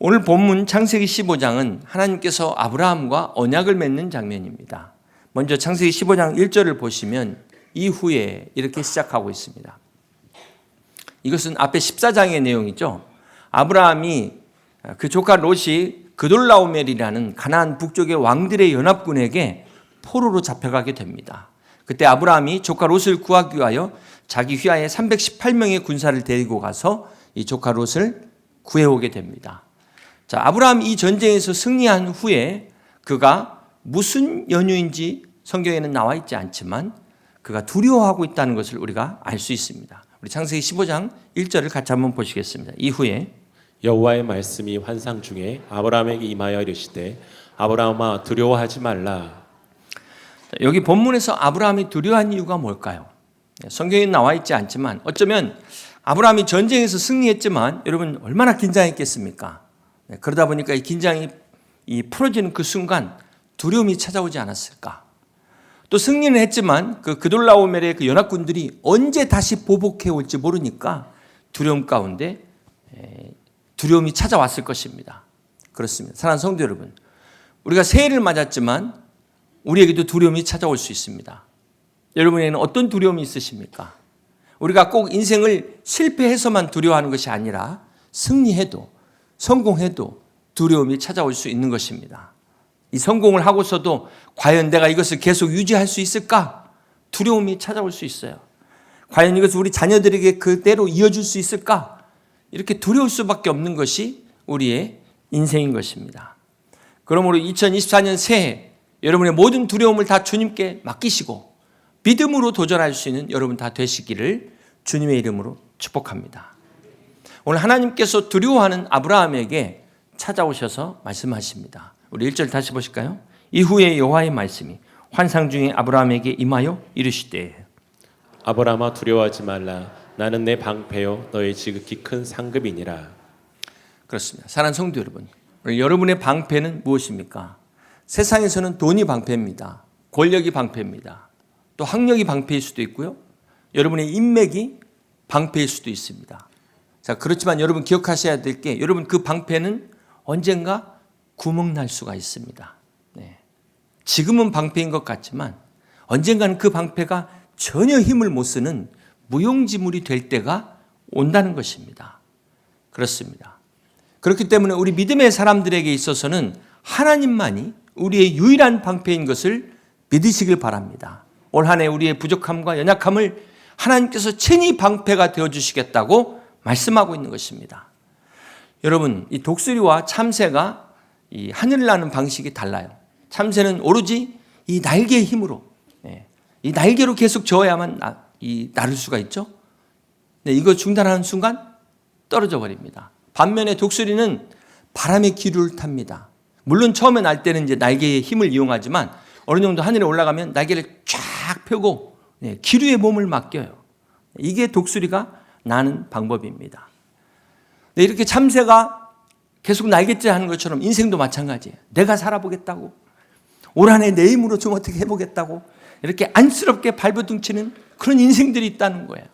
오늘 본문 창세기 15장은 하나님께서 아브라함과 언약을 맺는 장면입니다. 먼저 창세기 15장 1절을 보시면 이후에 이렇게 시작하고 있습니다. 이것은 앞에 14장의 내용이죠. 아브라함이 그 조카 롯이 그돌라오멜이라는 가나안 북쪽의 왕들의 연합군에게 포로로 잡혀가게 됩니다. 그때 아브라함이 조카 롯을 구하기 위하여 자기 휘하에 318명의 군사를 데리고 가서 이 조카 롯을 구해오게 됩니다. 자, 아브라함이 이 전쟁에서 승리한 후에 그가 무슨 연유인지 성경에는 나와 있지 않지만 그가 두려워하고 있다는 것을 우리가 알 수 있습니다. 우리 창세기 15장 1절을 같이 한번 보시겠습니다. 이후에 여호와의 말씀이 환상 중에 아브라함에게 임하여 이르시되 아브라함아 두려워하지 말라. 여기 본문에서 아브라함이 두려워한 이유가 뭘까요? 성경에 나와 있지 않지만 어쩌면 아브라함이 전쟁에서 승리했지만 여러분 얼마나 긴장했겠습니까? 그러다 보니까 이 긴장이 풀어지는 그 순간 두려움이 찾아오지 않았을까? 또 승리는 했지만 그 그돌라오멜의 그 연합군들이 언제 다시 보복해 올지 모르니까 두려움 가운데 두려움이 찾아왔을 것입니다. 그렇습니다. 사랑하는 성도 여러분, 우리가 새해를 맞았지만 우리에게도 두려움이 찾아올 수 있습니다. 여러분에게는 어떤 두려움이 있으십니까? 우리가 꼭 인생을 실패해서만 두려워하는 것이 아니라 승리해도 성공해도 두려움이 찾아올 수 있는 것입니다. 이 성공을 하고서도 과연 내가 이것을 계속 유지할 수 있을까? 두려움이 찾아올 수 있어요. 과연 이것을 우리 자녀들에게 그대로 이어줄 수 있을까? 이렇게 두려울 수밖에 없는 것이 우리의 인생인 것입니다. 그러므로 2024년 새해 여러분의 모든 두려움을 다 주님께 맡기시고 믿음으로 도전할 수 있는 여러분 다 되시기를 주님의 이름으로 축복합니다. 오늘 하나님께서 두려워하는 아브라함에게 찾아오셔서 말씀하십니다. 우리 1절 다시 보실까요? 이후에 여호와의 말씀이 환상 중에 아브라함에게 임하여 이르시되 아브라함아 두려워하지 말라. 나는 내 방패요 너의 지극히 큰 상급이니라. 그렇습니다. 사랑하는 성도 여러분, 오늘 여러분의 방패는 무엇입니까? 세상에서는 돈이 방패입니다. 권력이 방패입니다. 또 학력이 방패일 수도 있고요. 여러분의 인맥이 방패일 수도 있습니다. 자, 그렇지만 여러분 기억하셔야 될 게 여러분 그 방패는 언젠가 구멍 날 수가 있습니다. 네. 지금은 방패인 것 같지만 언젠가는 그 방패가 전혀 힘을 못 쓰는 무용지물이 될 때가 온다는 것입니다. 그렇습니다. 그렇기 때문에 우리 믿음의 사람들에게 있어서는 하나님만이 우리의 유일한 방패인 것을 믿으시길 바랍니다. 올 한 해 우리의 부족함과 연약함을 하나님께서 친히 방패가 되어주시겠다고 말씀하고 있는 것입니다. 여러분, 이 독수리와 참새가 이 하늘을 나는 방식이 달라요. 참새는 오로지 이 날개의 힘으로, 이 날개로 계속 저어야만 날을 수가 있죠. 이거 중단하는 순간 떨어져 버립니다. 반면에 독수리는 바람의 기류를 탑니다. 물론 처음에 날 때는 이제 날개의 힘을 이용하지만 어느 정도 하늘에 올라가면 날개를 쫙 펴고 기류에 몸을 맡겨요. 이게 독수리가 나는 방법입니다. 이렇게 참새가 계속 날갯짓 하는 것처럼 인생도 마찬가지예요. 내가 살아보겠다고, 올 한 해 내 힘으로 좀 어떻게 해보겠다고 이렇게 안쓰럽게 발버둥치는 그런 인생들이 있다는 거예요.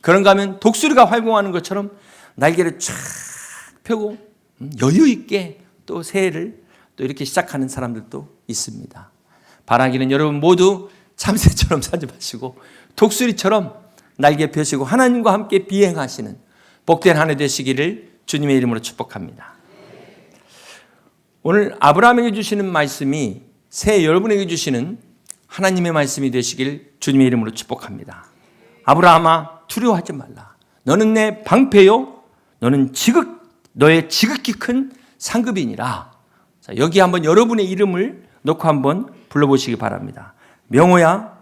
그런가 하면 독수리가 활공하는 것처럼 날개를 쫙 펴고 여유 있게 또 새해를 또 이렇게 시작하는 사람들도 있습니다. 바라기는 여러분 모두 참새처럼 사지 마시고 독수리처럼 날개 펴시고 하나님과 함께 비행하시는 복된 한 해 되시기를 주님의 이름으로 축복합니다. 오늘 아브라함에게 주시는 말씀이 새해 여러분에게 주시는 하나님의 말씀이 되시길 주님의 이름으로 축복합니다. 아브라함아 두려워하지 말라. 너는 내 방패요 너는 너의 지극히 큰 상급이니라. 자, 여기 한번 여러분의 이름을 놓고 한번 불러보시기 바랍니다. 명호야,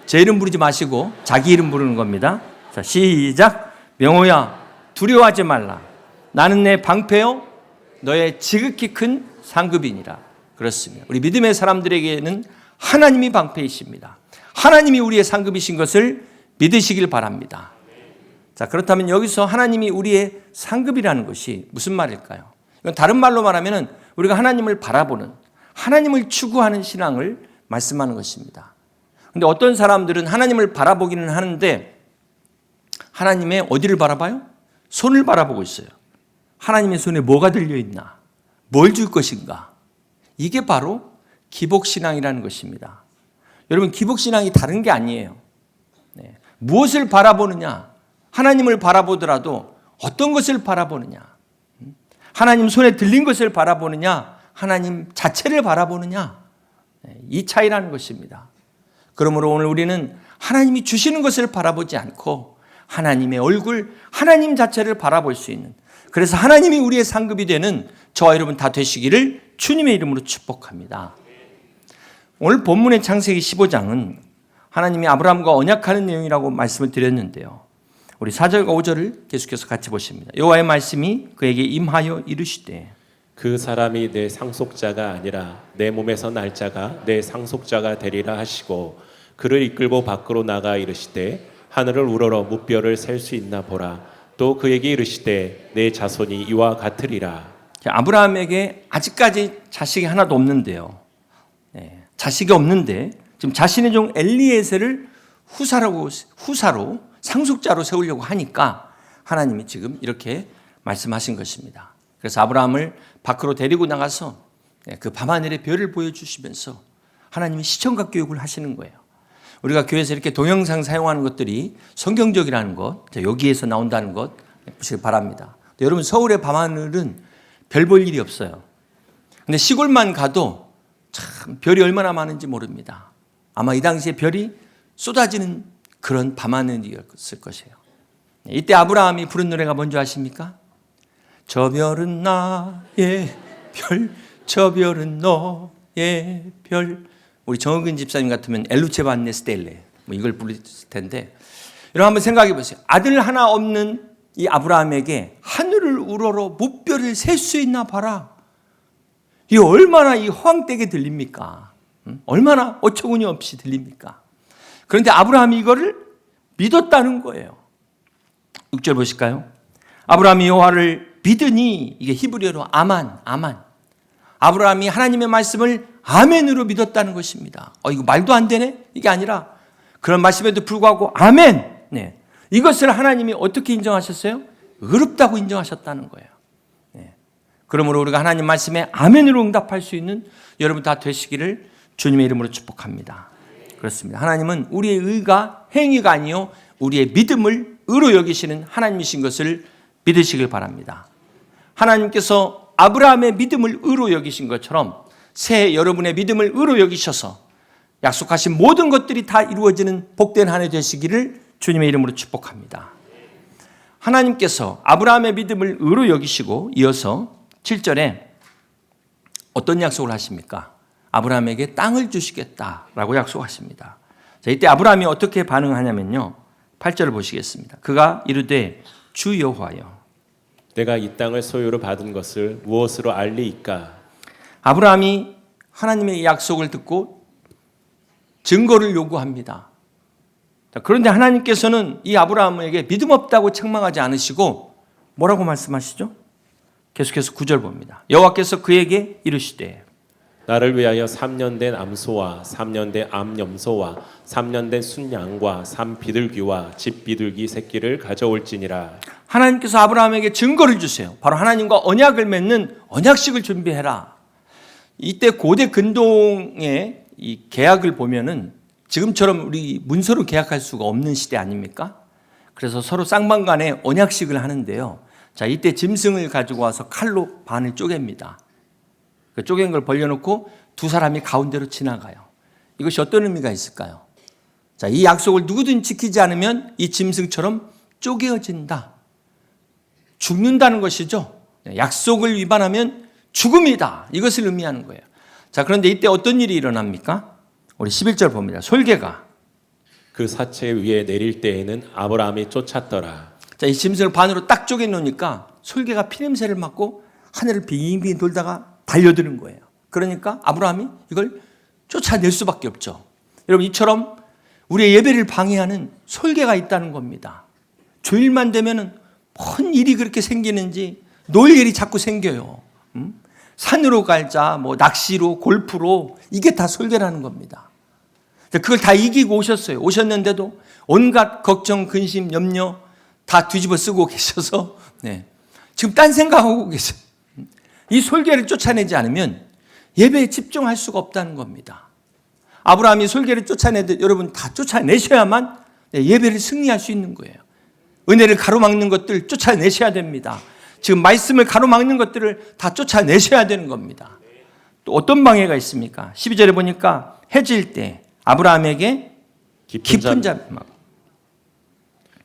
제 이름 부르지 마시고 자기 이름 부르는 겁니다. 자, 시작. 명호야 두려워하지 말라. 나는 내 방패요 너의 지극히 큰 상급이니라. 그렇습니다. 우리 믿음의 사람들에게는 하나님이 방패이십니다. 하나님이 우리의 상급이신 것을 믿으시길 바랍니다. 자, 그렇다면 여기서 하나님이 우리의 상급이라는 것이 무슨 말일까요? 이건 다른 말로 말하면 우리가 하나님을 바라보는, 하나님을 추구하는 신앙을 말씀하는 것입니다. 그런데 어떤 사람들은 하나님을 바라보기는 하는데 하나님의 어디를 바라봐요? 손을 바라보고 있어요. 하나님의 손에 뭐가 들려있나? 뭘 줄 것인가? 이게 바로 기복신앙이라는 것입니다. 여러분, 기복신앙이 다른 게 아니에요. 네. 무엇을 바라보느냐? 하나님을 바라보더라도 어떤 것을 바라보느냐? 하나님 손에 들린 것을 바라보느냐? 하나님 자체를 바라보느냐? 네. 이 차이라는 것입니다. 그러므로 오늘 우리는 하나님이 주시는 것을 바라보지 않고 하나님의 얼굴, 하나님 자체를 바라볼 수 있는, 그래서 하나님이 우리의 상급이 되는 저와 여러분 다 되시기를 주님의 이름으로 축복합니다. 오늘 본문의 창세기 15장은 하나님이 아브라함과 언약하는 내용이라고 말씀을 드렸는데요. 우리 4절과 5절을 계속해서 같이 보십니다. 여호와의 말씀이 그에게 임하여 이르시되 그 사람이 내 상속자가 아니라 내 몸에서 날 자가 내 상속자가 되리라 하시고 그를 이끌고 밖으로 나가 이르시되 하늘을 우러러 무뼈를 셀 수 있나 보라. 또 그에게 이르시되 내 자손이 이와 같으리라. 아브라함에게 아직까지 자식이 하나도 없는데요. 네, 자식이 없는데 지금 자신의 종 엘리에셀을 후사로 상속자로 세우려고 하니까 하나님이 지금 이렇게 말씀하신 것입니다. 그래서 아브라함을 밖으로 데리고 나가서 그 밤하늘의 별을 보여주시면서 하나님이 시청각 교육을 하시는 거예요. 우리가 교회에서 이렇게 동영상 사용하는 것들이 성경적이라는 것, 여기에서 나온다는 것 보시기 바랍니다. 여러분, 서울의 밤하늘은 별 볼 일이 없어요. 근데 시골만 가도 참 별이 얼마나 많은지 모릅니다. 아마 이 당시에 별이 쏟아지는 그런 밤하늘이었을 것이에요. 이때 아브라함이 부른 노래가 뭔지 아십니까? 저 별은 나의 별, 저 별은 너의 별. 우리 정흑은 집사님 같으면 엘루체 반네 스텔레 이걸 부르실 텐데, 여러분 한번 생각해 보세요. 아들 하나 없는 이 아브라함에게 하늘을 우러러 무뼈를 셀 수 있나 봐라. 이 얼마나 이 허황되게 들립니까? 얼마나 어처구니 없이 들립니까? 그런데 아브라함이 이거를 믿었다는 거예요. 6절 보실까요? 아브라함이 여호와를 믿으니, 이게 히브리어로 아만. 아브라함이 하나님의 말씀을 아멘으로 믿었다는 것입니다. 이거 말도 안 되네? 이게 아니라 그런 말씀에도 불구하고 아멘. 네. 이것을 하나님이 어떻게 인정하셨어요? 의롭다고 인정하셨다는 거예요. 네. 그러므로 우리가 하나님 말씀에 아멘으로 응답할 수 있는 여러분 다 되시기를 주님의 이름으로 축복합니다. 그렇습니다. 하나님은 우리의 의가 행위가 아니요 우리의 믿음을 의로 여기시는 하나님이신 것을 믿으시길 바랍니다. 하나님께서 아브라함의 믿음을 의로 여기신 것처럼 새해 여러분의 믿음을 의로 여기셔서 약속하신 모든 것들이 다 이루어지는 복된 한 해 되시기를 주님의 이름으로 축복합니다. 하나님께서 아브라함의 믿음을 의로 여기시고 이어서 7절에 어떤 약속을 하십니까? 아브라함에게 땅을 주시겠다라고 약속하십니다. 자, 이때 아브라함이 어떻게 반응하냐면요. 8절을 보시겠습니다. 그가 이르되 주 여호와여, 내가 이 땅을 소유로 받은 것을 무엇으로 알리이까? 아브라함이 하나님의 약속을 듣고 증거를 요구합니다. 그런데 하나님께서는 이 아브라함에게 믿음 없다고 책망하지 않으시고 뭐라고 말씀하시죠? 계속해서 9절 봅니다. 여호와께서 그에게 이르시되 나를 위하여 3년 된 암소와 3년 된 암염소와 3년 된 순양과 3비둘기와 집비둘기 새끼를 가져올지니라. 하나님께서 아브라함에게 증거를 주세요. 바로 하나님과 언약을 맺는 언약식을 준비해라. 이때 고대 근동의 이 계약을 보면은 지금처럼 우리 문서로 계약할 수가 없는 시대 아닙니까? 그래서 서로 쌍방간에 언약식을 하는데요. 자, 이때 짐승을 가지고 와서 칼로 반을 쪼갭니다. 그 쪼갠 걸 벌려놓고 두 사람이 가운데로 지나가요. 이것이 어떤 의미가 있을까요? 자, 이 약속을 누구든 지키지 않으면 이 짐승처럼 쪼개어진다. 죽는다는 것이죠. 약속을 위반하면 죽음이다. 이것을 의미하는 거예요. 자, 그런데 이때 어떤 일이 일어납니까? 우리 11절 봅니다. 솔개가 그 사체 위에 내릴 때에는 아브라함이 쫓았더라. 자, 이 짐승을 반으로 딱 쪼개 놓으니까 솔개가 피냄새를 맡고 하늘을 빙빙 돌다가 달려드는 거예요. 그러니까 아브라함이 이걸 쫓아낼 수밖에 없죠. 여러분, 이처럼 우리의 예배를 방해하는 솔개가 있다는 겁니다. 주일만 되면은 뭔 일이 그렇게 생기는지 놀 일이 자꾸 생겨요. 산으로 갈자, 낚시로, 골프로, 이게 다 솔개라는 겁니다. 그걸 다 이기고 오셨어요. 오셨는데도 온갖 걱정, 근심, 염려 다 뒤집어 쓰고 계셔서, 네. 지금 딴 생각하고 계세요. 이 솔개를 쫓아내지 않으면 예배에 집중할 수가 없다는 겁니다. 아브라함이 솔개를 쫓아내듯 여러분 다 쫓아내셔야만 예배를 승리할 수 있는 거예요. 은혜를 가로막는 것들 쫓아내셔야 됩니다. 지금 말씀을 가로막는 것들을 다 쫓아내셔야 되는 겁니다. 또 어떤 방해가 있습니까? 12절에 보니까 해질 때 아브라함에게 깊은 잠,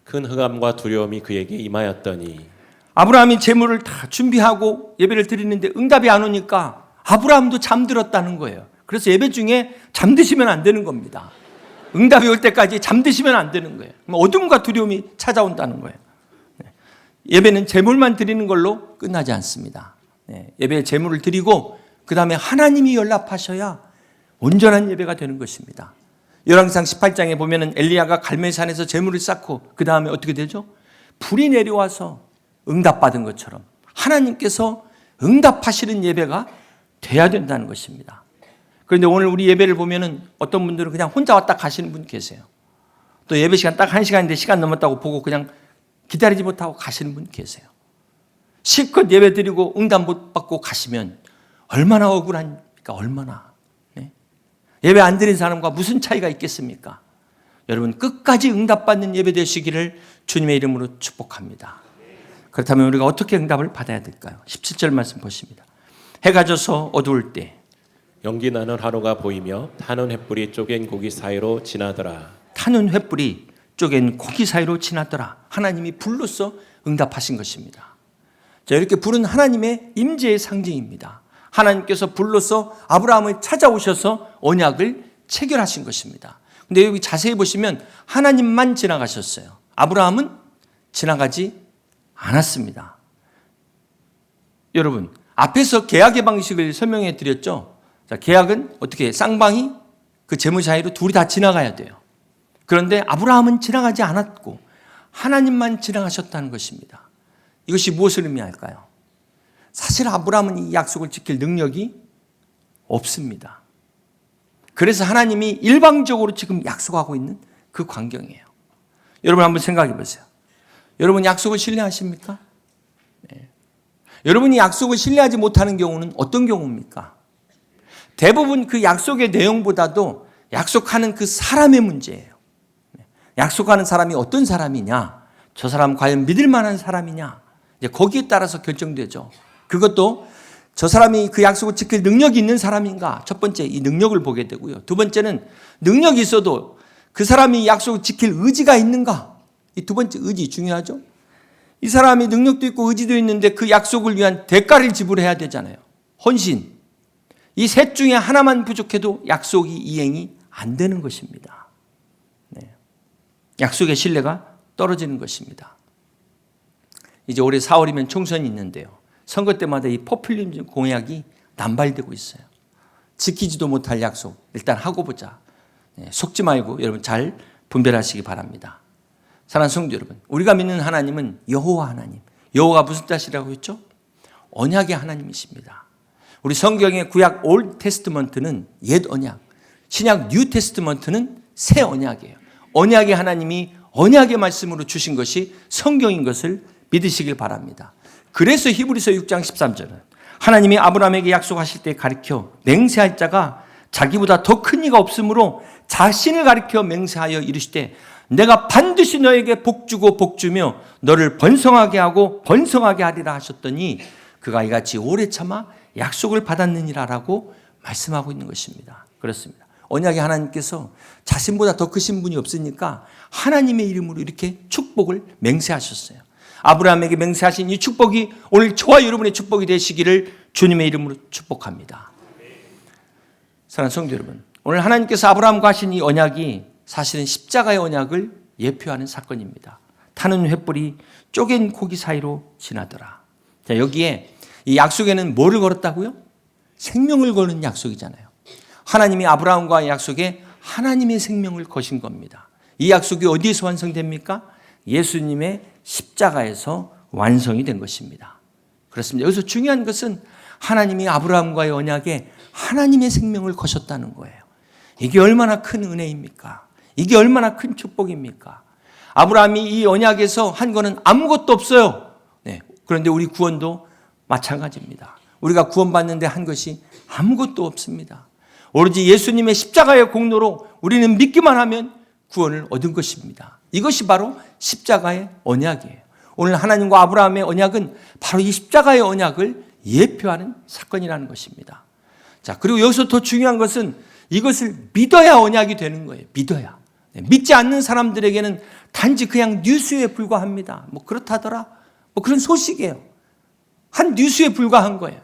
큰 흑암과 두려움이 그에게 임하였더니 아브라함이 제물을 다 준비하고 예배를 드리는데 응답이 안 오니까 아브라함도 잠들었다는 거예요. 그래서 예배 중에 잠드시면 안 되는 겁니다. 응답이 올 때까지 잠드시면 안 되는 거예요. 어둠과 두려움이 찾아온다는 거예요. 예배는 제물만 드리는 걸로 끝나지 않습니다. 예배에 제물을 드리고 그 다음에 하나님이 연락하셔야 온전한 예배가 되는 것입니다. 열왕기상 18장에 보면은 엘리야가 갈멜산에서 제물을 쌓고 그 다음에 어떻게 되죠? 불이 내려와서 응답받은 것처럼 하나님께서 응답하시는 예배가 돼야 된다는 것입니다. 그런데 오늘 우리 예배를 보면은 어떤 분들은 그냥 혼자 왔다 가시는 분 계세요. 또 예배 시간 딱 1시간인데 시간 넘었다고 보고 그냥 기다리지 못하고 가시는 분 계세요. 실컷 예배 드리고 응답 못 받고 가시면 얼마나 억울합니까? 얼마나. 네? 예배 안 드린 사람과 무슨 차이가 있겠습니까? 여러분 끝까지 응답받는 예배 되시기를 주님의 이름으로 축복합니다. 그렇다면 우리가 어떻게 응답을 받아야 될까요? 17절 말씀 보십니다. 해가 져서 어두울 때 연기 나는 하루가 보이며 타는 횃불이 쪼갠 고기 사이로 지나더라. 타는 횃불이 쪼갠 고기 사이로 지나더라. 하나님이 불로써 응답하신 것입니다. 자, 이렇게 불은 하나님의 임재의 상징입니다. 하나님께서 불로써 아브라함을 찾아오셔서 언약을 체결하신 것입니다. 근데 여기 자세히 보시면 하나님만 지나가셨어요. 아브라함은 지나가지 않았습니다. 여러분, 앞에서 계약의 방식을 설명해 드렸죠. 자, 계약은 어떻게 쌍방이 그 재물 사이로 둘이 다 지나가야 돼요. 그런데 아브라함은 지나가지 않았고 하나님만 지나가셨다는 것입니다. 이것이 무엇을 의미할까요? 사실 아브라함은 이 약속을 지킬 능력이 없습니다. 그래서 하나님이 일방적으로 지금 약속하고 있는 그 광경이에요. 여러분 한번 생각해 보세요. 여러분 약속을 신뢰하십니까? 네. 여러분이 약속을 신뢰하지 못하는 경우는 어떤 경우입니까? 대부분 그 약속의 내용보다도 약속하는 그 사람의 문제예요. 약속하는 사람이 어떤 사람이냐, 저 사람 과연 믿을 만한 사람이냐, 이제 거기에 따라서 결정되죠. 그것도 저 사람이 그 약속을 지킬 능력이 있는 사람인가, 첫 번째 이 능력을 보게 되고요. 두 번째는 능력이 있어도 그 사람이 약속을 지킬 의지가 있는가, 이 두 번째 의지 중요하죠. 이 사람이 능력도 있고 의지도 있는데 그 약속을 위한 대가를 지불해야 되잖아요. 헌신. 이 셋 중에 하나만 부족해도 약속이 이행이 안 되는 것입니다. 네. 약속의 신뢰가 떨어지는 것입니다. 이제 올해 4월이면 총선이 있는데요. 선거 때마다 이 포퓰리즘 공약이 남발되고 있어요. 지키지도 못할 약속 일단 하고 보자. 네, 속지 말고 여러분 잘 분별하시기 바랍니다. 사랑하는 성도 여러분, 우리가 믿는 하나님은 여호와 하나님. 여호와가 무슨 뜻이라고 했죠? 언약의 하나님이십니다. 우리 성경의 구약 올드 테스트먼트는 옛 언약, 신약 뉴 테스트먼트는 새 언약이에요. 언약의 하나님이 언약의 말씀으로 주신 것이 성경인 것을 믿으시길 바랍니다. 그래서 히브리서 6장 13절은 하나님이 아브라함에게 약속하실 때 가리켜 맹세할 자가 자기보다 더 큰 이가 없으므로 자신을 가리켜 맹세하여 이르시되 내가 반드시 너에게 복주고 복주며 너를 번성하게 하고 번성하게 하리라 하셨더니 그가 이같이 오래 참아 약속을 받았느니라라고 말씀하고 있는 것입니다. 그렇습니다. 언약의 하나님께서 자신보다 더 크신 분이 없으니까 하나님의 이름으로 이렇게 축복을 맹세하셨어요. 아브라함에게 맹세하신 이 축복이 오늘 저와 여러분의 축복이 되시기를 주님의 이름으로 축복합니다. 사랑하는 성도 여러분, 오늘 하나님께서 아브라함과 하신 이 언약이 사실은 십자가의 언약을 예표하는 사건입니다. 타는 횃불이 쪼갠 고기 사이로 지나더라. 자, 여기에 이 약속에는 뭐를 걸었다고요? 생명을 거는 약속이잖아요. 하나님이 아브라함과의 약속에 하나님의 생명을 거신 겁니다. 이 약속이 어디에서 완성됩니까? 예수님의 십자가에서 완성이 된 것입니다. 그렇습니다. 여기서 중요한 것은 하나님이 아브라함과의 언약에 하나님의 생명을 거셨다는 거예요. 이게 얼마나 큰 은혜입니까? 이게 얼마나 큰 축복입니까? 아브라함이 이 언약에서 한 거는 아무것도 없어요. 네, 그런데 우리 구원도 마찬가지입니다. 우리가 구원받는데 한 것이 아무것도 없습니다. 오로지 예수님의 십자가의 공로로 우리는 믿기만 하면 구원을 얻은 것입니다. 이것이 바로 십자가의 언약이에요. 오늘 하나님과 아브라함의 언약은 바로 이 십자가의 언약을 예표하는 사건이라는 것입니다. 자, 그리고 여기서 더 중요한 것은 이것을 믿어야 언약이 되는 거예요. 믿어야. 믿지 않는 사람들에게는 단지 그냥 뉴스에 불과합니다. 뭐 그렇다더라. 뭐 그런 소식이에요. 한 뉴스에 불과한 거예요.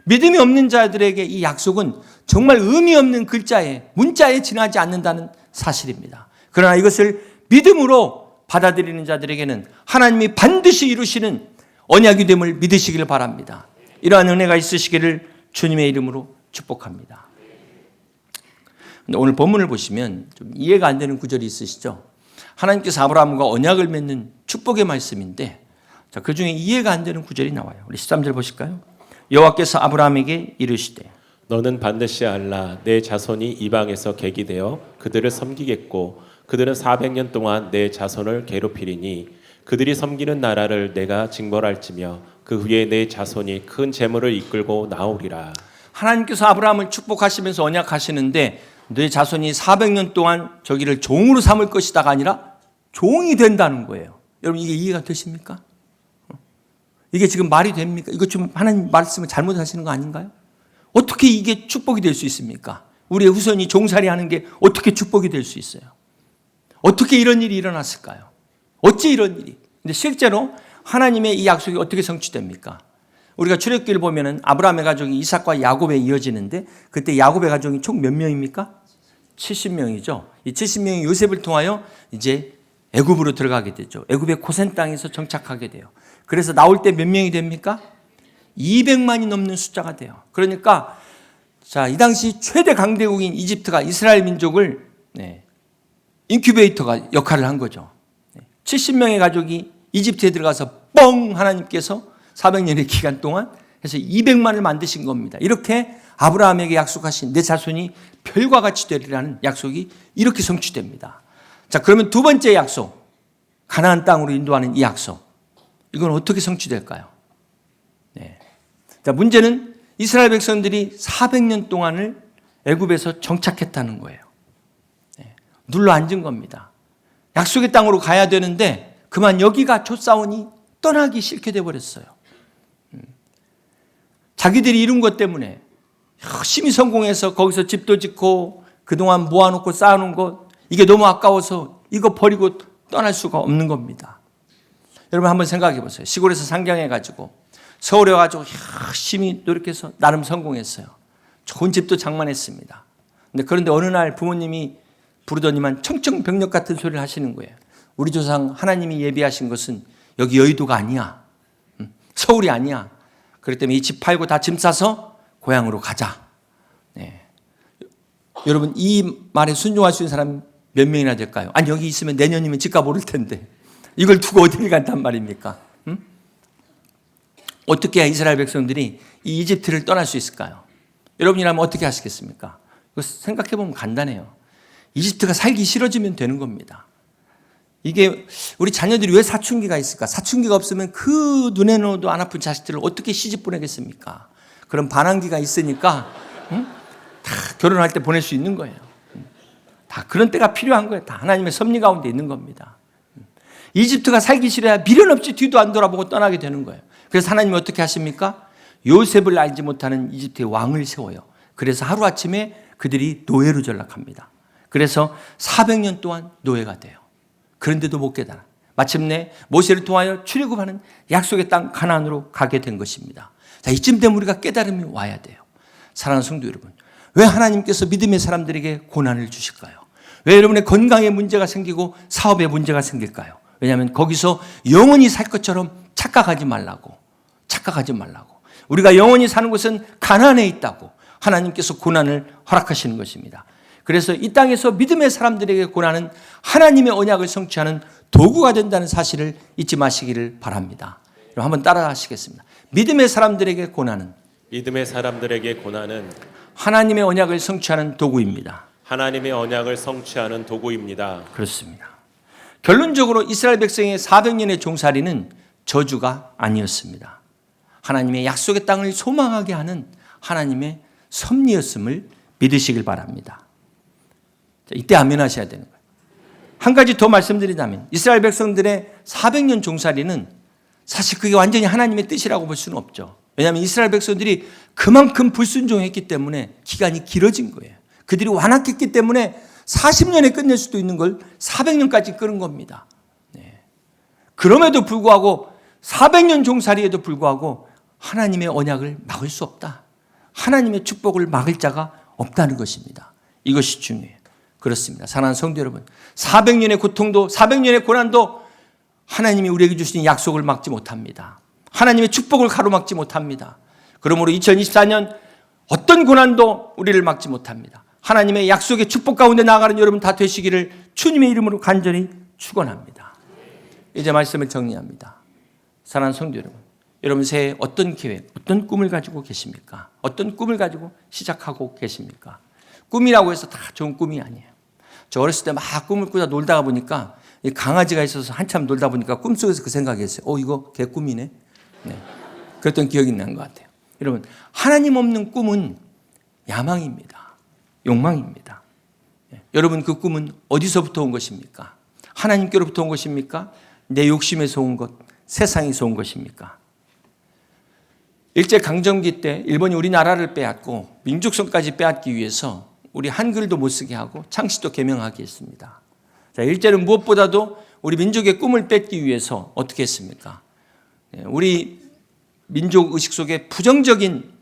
믿음이 없는 자들에게 이 약속은 정말 의미 없는 글자에, 문자에 지나지 않는다는 사실입니다. 그러나 이것을 믿음으로 받아들이는 자들에게는 하나님이 반드시 이루시는 언약이 됨을 믿으시기를 바랍니다. 이러한 은혜가 있으시기를 주님의 이름으로 축복합니다. 오늘 본문을 보시면 좀 이해가 안 되는 구절이 있으시죠? 하나님께서 아브라함과 언약을 맺는 축복의 말씀인데, 자, 그 중에 이해가 안 되는 구절이 나와요. 우리 13절 보실까요? 여호와께서 아브라함에게 이르시되 너는 반드시 알라 내 자손이 이방에서 객이 되어 그들을 섬기겠고 그들은 400년 동안 내 자손을 괴롭히리니 그들이 섬기는 나라를 내가 징벌할지며 그 후에 내 자손이 큰 재물을 이끌고 나오리라. 하나님께서 아브라함을 축복하시면서 언약하시는데 내 자손이 400년 동안 저기를 종으로 삼을 것이다가 아니라 종이 된다는 거예요. 여러분 이게 이해가 되십니까? 이게 지금 말이 됩니까? 이거 좀 하나님 말씀을 잘못하시는 거 아닌가요? 어떻게 이게 축복이 될 수 있습니까? 우리의 후손이 종살이 하는 게 어떻게 축복이 될 수 있어요? 어떻게 이런 일이 일어났을까요? 어찌 이런 일이? 근데 실제로 하나님의 이 약속이 어떻게 성취됩니까? 우리가 출애굽기를 보면은 아브라함의 가족이 이삭과 야곱에 이어지는데 그때 야곱의 가족이 총 몇 명입니까? 70명이죠. 이 70명이 요셉을 통하여 이제 애굽으로 들어가게 되죠. 애굽의 고센 땅에서 정착하게 돼요. 그래서 나올 때 몇 명이 됩니까? 200만이 넘는 숫자가 돼요. 그러니까 자, 이 당시 최대 강대국인 이집트가 이스라엘 민족을 인큐베이터가 역할을 한 거죠. 70명의 가족이 이집트에 들어가서 뻥 하나님께서 400년의 기간 동안 해서 200만을 만드신 겁니다. 이렇게 아브라함에게 약속하신 내 자손이 별과 같이 되리라는 약속이 이렇게 성취됩니다. 자, 그러면 두 번째 약속, 가나안 땅으로 인도하는 이 약속, 이건 어떻게 성취될까요? 네. 자, 문제는 이스라엘 백성들이 400년 동안을 애굽에서 정착했다는 거예요. 네. 눌러 앉은 겁니다. 약속의 땅으로 가야 되는데 그만 여기가 좋사오니 떠나기 싫게 돼버렸어요. 자기들이 이룬 것 때문에 열심히 성공해서 거기서 집도 짓고 그동안 모아놓고 쌓아놓은 것, 이게 너무 아까워서 이거 버리고 떠날 수가 없는 겁니다. 여러분 한번 생각해 보세요. 시골에서 상경해가지고 서울에 와가지고 열심히 노력해서 나름 성공했어요. 좋은 집도 장만했습니다. 그런데 어느 날 부모님이 부르더니만 청청병력 같은 소리를 하시는 거예요. 우리 조상 하나님이 예비하신 것은 여기 여의도가 아니야. 서울이 아니야. 그렇기 때문에 이 집 팔고 다 짐 싸서 고향으로 가자. 네. 여러분 이 말에 순종할 수 있는 사람 몇 명이나 될까요? 아니 여기 있으면 내년이면 집값 오를 텐데 이걸 두고 어디를 간단 말입니까? 어떻게 해야 이스라엘 백성들이 이 이집트를 떠날 수 있을까요? 여러분이라면 어떻게 하시겠습니까? 생각해보면 간단해요. 이집트가 살기 싫어지면 되는 겁니다. 이게 우리 자녀들이 왜 사춘기가 있을까? 사춘기가 없으면 그 눈에 넣어도 안 아픈 자식들을 어떻게 시집 보내겠습니까? 그런 반항기가 있으니까 다 결혼할 때 보낼 수 있는 거예요. 다 그런 때가 필요한 거예요. 다 하나님의 섭리 가운데 있는 겁니다. 이집트가 살기 싫어야 미련 없이 뒤도 안 돌아보고 떠나게 되는 거예요. 그래서 하나님이 어떻게 하십니까? 요셉을 알지 못하는 이집트의 왕을 세워요. 그래서 하루아침에 그들이 노예로 전락합니다. 그래서 400년 동안 노예가 돼요. 그런데도 못 깨달아. 마침내 모세를 통하여 출애굽하는 약속의 땅 가나안으로 가게 된 것입니다. 자, 이쯤 되면 우리가 깨달음이 와야 돼요. 사랑하는 성도 여러분, 왜 하나님께서 믿음의 사람들에게 고난을 주실까요? 왜 여러분의 건강에 문제가 생기고 사업에 문제가 생길까요? 왜냐하면 거기서 영원히 살 것처럼 착각하지 말라고. 우리가 영원히 사는 곳은 가나안에 있다고 하나님께서 고난을 허락하시는 것입니다. 그래서 이 땅에서 믿음의 사람들에게 고난은 하나님의 언약을 성취하는 도구가 된다는 사실을 잊지 마시기를 바랍니다. 그럼 한번 따라 하시겠습니다. 믿음의 사람들에게 고난은 하나님의 언약을 성취하는 도구입니다. 하나님의 언약을 성취하는 도구입니다. 그렇습니다. 결론적으로 이스라엘 백성의 400년의 종살이는 저주가 아니었습니다. 하나님의 약속의 땅을 소망하게 하는 하나님의 섭리였음을 믿으시길 바랍니다. 자, 이때 아멘 하셔야 되는 거예요. 한 가지 더 말씀드리자면 이스라엘 백성들의 400년 종살이는 사실 그게 완전히 하나님의 뜻이라고 볼 수는 없죠. 왜냐하면 이스라엘 백성들이 그만큼 불순종했기 때문에 기간이 길어진 거예요. 그들이 완악했기 때문에 40년에 끝낼 수도 있는 걸 400년까지 끄는 겁니다. 네. 그럼에도 불구하고 400년 종살이에도 불구하고 하나님의 언약을 막을 수 없다. 하나님의 축복을 막을 자가 없다는 것입니다. 이것이 중요해요. 그렇습니다. 사랑하는 성도 여러분, 400년의 고통도 400년의 고난도 하나님이 우리에게 주신 약속을 막지 못합니다. 하나님의 축복을 가로막지 못합니다. 그러므로 2024년 어떤 고난도 우리를 막지 못합니다. 하나님의 약속의 축복 가운데 나아가는 여러분 다 되시기를 주님의 이름으로 간절히 축원합니다. 이제 말씀을 정리합니다. 사랑하는 성도 여러분, 여러분 새해 어떤 계획, 어떤 꿈을 가지고 계십니까? 어떤 꿈을 가지고 시작하고 계십니까? 꿈이라고 해서 다 좋은 꿈이 아니에요. 저 어렸을 때 막 꿈을 꾸다 놀다가 보니까 강아지가 있어서 한참 놀다 보니까 꿈속에서 그 생각이 했어요. 이거 개 꿈이네. 네. 그랬던 기억이 난 것 같아요. 여러분, 하나님 없는 꿈은 야망입니다. 욕망입니다. 네. 여러분 그 꿈은 어디서부터 온 것입니까? 하나님께로부터 온 것입니까? 내 욕심에서 온 것, 세상에서 온 것입니까? 일제강점기 때 일본이 우리나라를 빼앗고 민족성까지 빼앗기 위해서 우리 한글도 못 쓰게 하고 창시도 개명하게 했습니다. 자, 일제는 무엇보다도 우리 민족의 꿈을 뺏기 위해서 어떻게 했습니까? 우리 민족 의식 속에 부정적인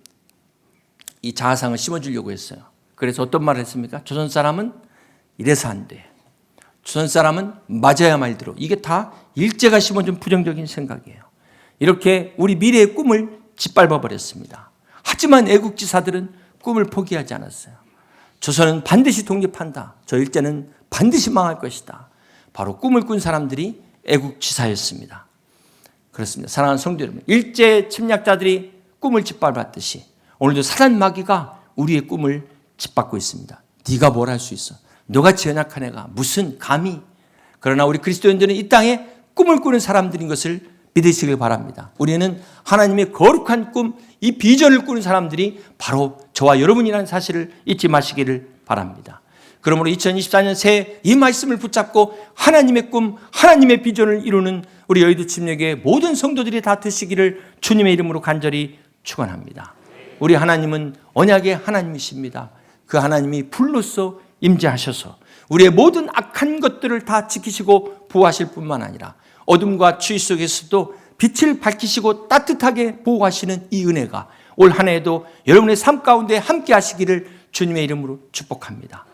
이 자아상을 심어주려고 했어요. 그래서 어떤 말을 했습니까? 조선 사람은 이래서 안 돼. 조선 사람은 맞아야 말대로. 이게 다 일제가 심어준 부정적인 생각이에요. 이렇게 우리 미래의 꿈을 짓밟아 버렸습니다. 하지만 애국지사들은 꿈을 포기하지 않았어요. 조선은 반드시 독립한다. 저 일제는 반드시 망할 것이다. 바로 꿈을 꾼 사람들이 애국지사였습니다. 그렇습니다. 사랑하는 성도 여러분, 일제 침략자들이 꿈을 짓밟았듯이 오늘도 사단 마귀가 우리의 꿈을 짓밟고 있습니다. 네가 뭘 할 수 있어? 너같이 연약한 애가 무슨 감히. 그러나 우리 그리스도인들은 이 땅에 꿈을 꾸는 사람들인 것을 믿으시길 바랍니다. 우리는 하나님의 거룩한 꿈, 이 비전을 꾸는 사람들이 바로 저와 여러분이라는 사실을 잊지 마시기를 바랍니다. 그러므로 2024년 새해 이 말씀을 붙잡고 하나님의 꿈, 하나님의 비전을 이루는 우리 여의도 침례교회 모든 성도들이 다 되시기를 주님의 이름으로 간절히 축원합니다. 우리 하나님은 언약의 하나님이십니다. 그 하나님이 불로써 임재하셔서 우리의 모든 악한 것들을 다 지키시고 보호하실 뿐만 아니라 어둠과 추위 속에서도 빛을 밝히시고 따뜻하게 보호하시는 이 은혜가 올 한 해에도 여러분의 삶 가운데 함께 하시기를 주님의 이름으로 축복합니다.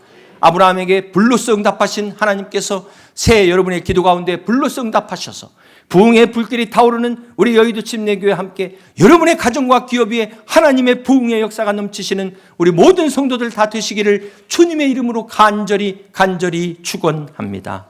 아브라함에게 불로써 응답하신 하나님께서 새해 여러분의 기도 가운데 불로써 응답하셔서 부흥의 불길이 타오르는 우리 여의도 침례교회와 함께 여러분의 가정과 기업 위에 하나님의 부흥의 역사가 넘치시는 우리 모든 성도들 다 되시기를 주님의 이름으로 간절히 축원합니다.